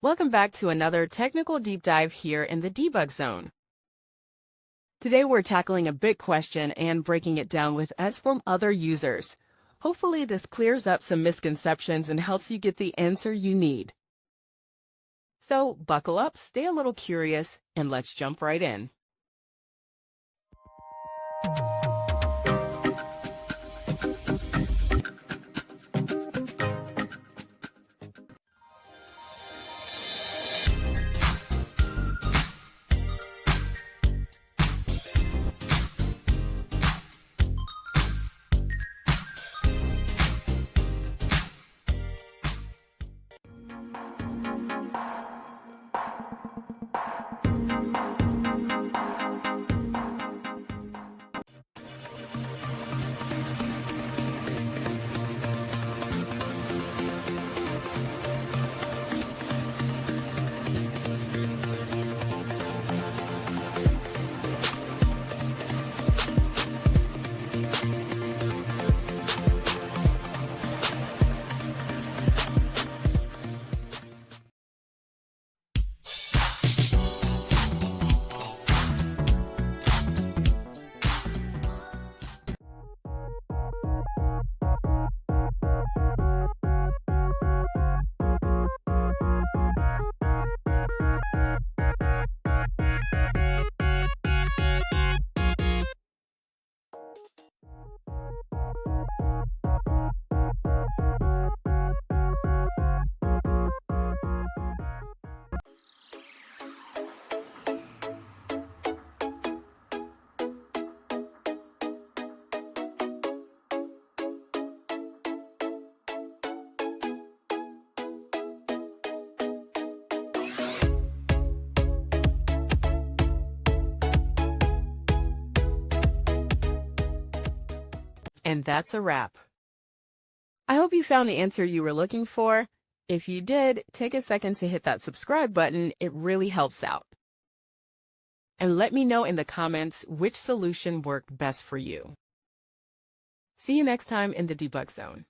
Welcome back to another technical deep dive here in the debug zone. Today we're tackling a big question and breaking it down with us from other users. Hopefully this clears up some misconceptions and helps you get the answer you need. So buckle up, stay a little curious, and let's jump right in. And that's a wrap. I hope you found the answer you were looking for. If you did, take a second to hit that subscribe button. It really helps out. And let me know in the comments which solution worked best for you. See you next time in the debug zone.